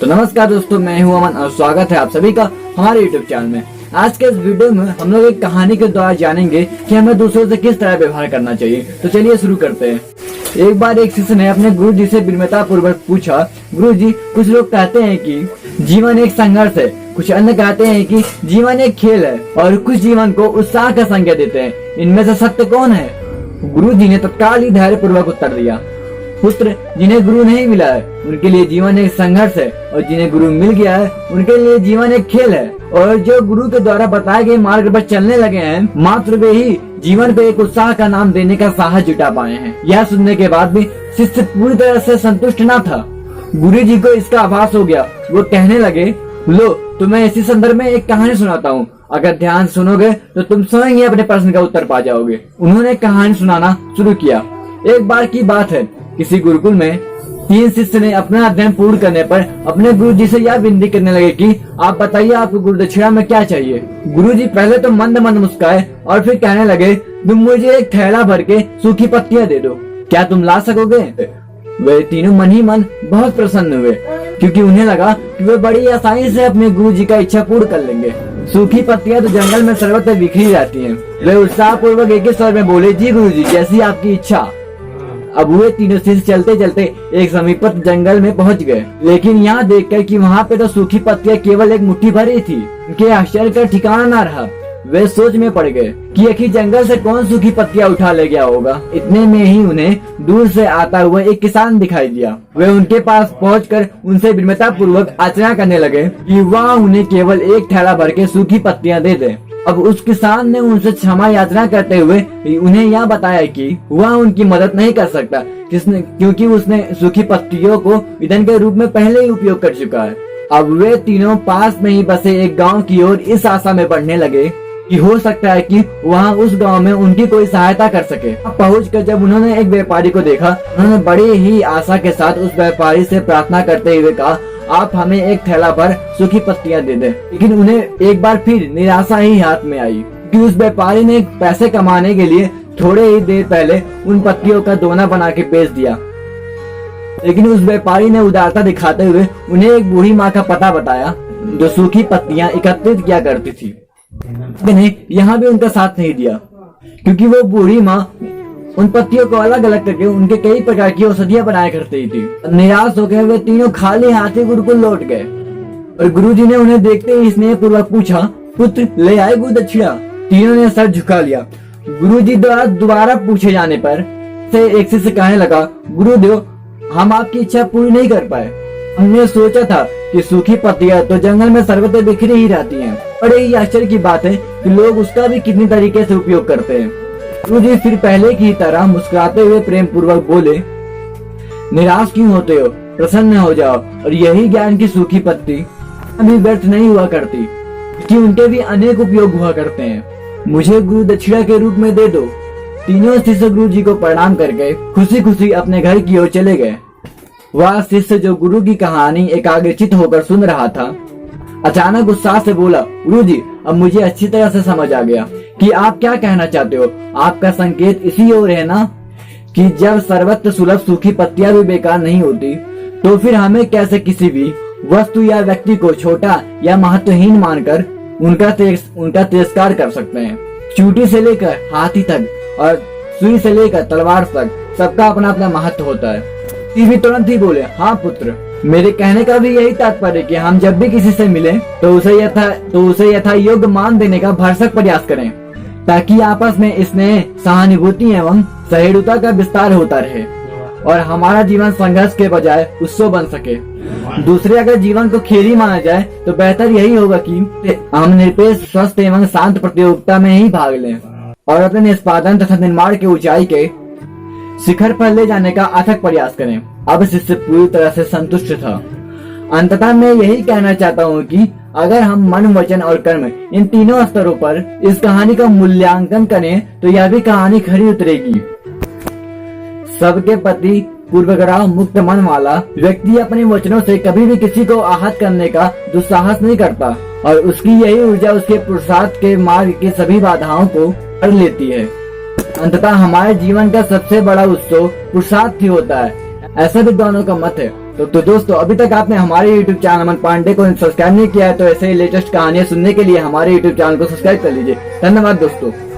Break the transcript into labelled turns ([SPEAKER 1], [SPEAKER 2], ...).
[SPEAKER 1] तो नमस्कार दोस्तों, मैं हूं अमन और स्वागत है आप सभी का हमारे YouTube चैनल में। आज के इस वीडियो में हम लोग एक कहानी के द्वारा जानेंगे कि हमें दूसरों से किस तरह व्यवहार करना चाहिए। तो चलिए शुरू करते हैं। एक बार एक शिष्य ने अपने गुरु जी से विनम्रता पूर्वक पूछा, गुरु जी, कुछ लोग कहते हैं कि जीवन एक संघर्ष है, कुछ अन्य कहते हैं कि जीवन एक खेल है और कुछ जीवन को उत्साह का संज्ञा देते हैं। इनमें से सत्य कौन है? गुरु जी ने तत्काल ही धैर्य पूर्वक उत्तर दिया, पुत्र, जिन्हें गुरु नहीं मिला है उनके लिए जीवन एक संघर्ष है और जिन्हें गुरु मिल गया है उनके लिए जीवन एक खेल है। और जो गुरु के द्वारा बताए गए मार्ग पर चलने लगे हैं, मात्र वे ही जीवन को एक उत्साह का नाम देने का साहस जुटा पाए हैं। यह सुनने के बाद भी शिष्य पूरी तरह से संतुष्ट न था। गुरु जी को इसका आभास हो गया। वो कहने लगे, लो, तुम्हें इसी संदर्भ में एक कहानी सुनाता हूँ। अगर ध्यान सुनोगे तो तुम स्वयं ही अपने प्रश्न का उत्तर पा जाओगे। उन्होंने कहानी सुनाना शुरू किया। एक बार की बात है, किसी गुरुकुल में 3 शिष्य ने अपना अध्ययन पूर्ण करने पर अपने गुरु जी से यह विनती करने लगे कि आप बताइए, आपको गुरु दक्षिणा में क्या चाहिए। गुरु जी पहले तो मंद मंद मुस्काए और फिर कहने लगे, तुम मुझे एक थैला भर के सूखी पत्तियां दे दो, क्या तुम ला सकोगे? वे तीनों मन ही मन बहुत प्रसन्न हुए, क्योंकि उन्हें लगा कि वे बड़ी आसानी से अपने गुरु जी का इच्छा पूर्ण कर लेंगे। सूखी पत्तियां तो जंगल में सर्वत्र बिखरी जाती हैं। वे उत्साह पूर्वक एक ही स्वर में बोले, जी गुरु जी, जैसी आपकी इच्छा। अब वे तीनों शिष्य चलते चलते एक समीपस्थ जंगल में पहुंच गए, लेकिन यहाँ देखकर कि वहाँ पे तो सूखी पत्तियां केवल एक मुट्ठी भर ही थी, उनके आश्चर्य का ठिकाना न रहा। वे सोच में पड़ गए कि आखिर जंगल से कौन सूखी पत्तियां उठा ले गया होगा। इतने में ही उन्हें दूर से आता हुआ एक किसान दिखाई दिया। वे उनके पास पहुंचकर उनसे विनम्रता पूर्वक याचना करने लगे कि वह उन्हें केवल एक थैला भर के सूखी पत्तियां दे दे। अब उस किसान ने उनसे क्षमा याचना करते हुए उन्हें यह बताया कि वह उनकी मदद नहीं कर सकता, क्योंकि उसने सूखी पत्तियों को ईंधन के रूप में पहले ही उपयोग कर चुका है। अब वे तीनों पास में ही बसे एक गांव की ओर इस आशा में बढ़ने लगे कि हो सकता है कि वहां उस गांव में उनकी कोई सहायता कर सके। पहुंचकर जब उन्होंने एक व्यापारी को देखा, उन्होंने बड़ी ही आशा के साथ उस व्यापारी से प्रार्थना करते हुए कहा, आप हमें एक थैला भर सूखी पत्तियां दे दें। लेकिन उन्हें एक बार फिर निराशा ही हाथ में आई कि उस व्यापारी ने पैसे कमाने के लिए थोड़े ही देर पहले उन पत्तियों का दोना बना के बेच दिया। लेकिन उस व्यापारी ने उदारता दिखाते हुए उन्हें एक बूढ़ी माँ का पता बताया जो सूखी पत्तियां एकत्रित किया करती थी। उन्हें यहाँ भी उनका साथ नहीं दिया, क्योंकि वो बूढ़ी माँ उन पत्तियों को अलग अलग करके उनके कई प्रकार की औषधियां बनाया करती थी। निराश होकर वे तीनों खाली हाथी गुरुकुल लौट गए और गुरुजी ने उन्हें देखते ही स्नेह पूर्वक पूछा, पुत्र, ले आए गुरु दक्षिणा? तीनों ने सर झुका लिया। गुरुजी द्वारा दोबारा पूछे जाने पर से एक शिष्य कहने लगा, गुरुदेव, हम आपकी इच्छा पूरी नहीं कर पाए। हमने सोचा था कि सूखी पत्तियां तो जंगल में सर्वत्र बिखरी ही रहती हैं। बड़े ही आश्चर्य की बात है कि लोग उसका भी कितनी तरीके से उपयोग करते हैं। गुरुजी फिर पहले की तरह मुस्कुराते हुए प्रेम पूर्वक बोले, निराश क्यों होते हो? प्रसन्न हो जाओ। और यही ज्ञान की सूखी पत्ती अभी व्यर्थ नहीं हुआ करती, कि उनके भी अनेक उपयोग हुआ करते हैं। मुझे गुरु दक्षिणा के रूप में दे दो। तीनों शिष्य गुरु जी को प्रणाम करके खुशी खुशी अपने घर की ओर चले गए। वह शिष्य जो गुरु की कहानी एकाग्रचित होकर सुन रहा था, अचानक उत्साह से बोला, गुरु जी, अब मुझे अच्छी तरह से समझ आ गया कि आप क्या कहना चाहते हो। आपका संकेत इसी ओर है ना कि जब सर्वत्र सुलभ सूखी पत्तियां भी बेकार नहीं होती, तो फिर हमें कैसे किसी भी वस्तु या व्यक्ति को छोटा या महत्वहीन मानकर उनका तिरस्कार कर सकते हैं। चूटी से लेकर हाथी तक और सुई से लेकर तलवार तक सबका अपना अपना महत्व होता है। भी तुरंत ही बोले, हाँ पुत्र, मेरे कहने का भी यही तात्पर्य कि हम जब भी किसी से मिलें तो उसे यथा योग्य मान देने का भरसक प्रयास करें, ताकि आपस में स्नेह, सहानुभूति एवं सहिष्णुता का विस्तार होता रहे और हमारा जीवन संघर्ष के बजाय उत्सव बन सके। दूसरे अगर जीवन को खेल ही माना जाए तो बेहतर यही होगा कि हम निरपेक्ष, स्वस्थ एवं शांत प्रतियोगिता में ही भाग लें और अपने निष्पादन तथा निर्माण के ऊंचाई के शिखर पर ले जाने का अथक प्रयास करें। अब शिष्य पूरी तरह से संतुष्ट था। अंततः मैं यही कहना चाहता हूँ कि अगर हम मन, वचन और कर्म इन तीनों स्तरों पर इस कहानी का मूल्यांकन करें तो यह भी कहानी खरी उतरेगी। सबके प्रति पूर्वग्रह मुक्त मन वाला व्यक्ति अपने वचनों से कभी भी किसी को आहत करने का दुस्साहस नहीं करता और उसकी यही ऊर्जा उसके पुरुषार्थ के मार्ग की सभी बाधाओं को हर लेती है। अंततः हमारे जीवन का सबसे बड़ा उत्सव पुरुषार्थ ही होता है, ऐसा विद्वानों का मत है। तो दोस्तों अभी तक आपने हमारे YouTube चैनल अमन पांडे को सब्सक्राइब नहीं किया है तो ऐसे ही लेटेस्ट कहानियां सुनने के लिए हमारे YouTube चैनल को सब्सक्राइब कर लीजिए। धन्यवाद दोस्तों।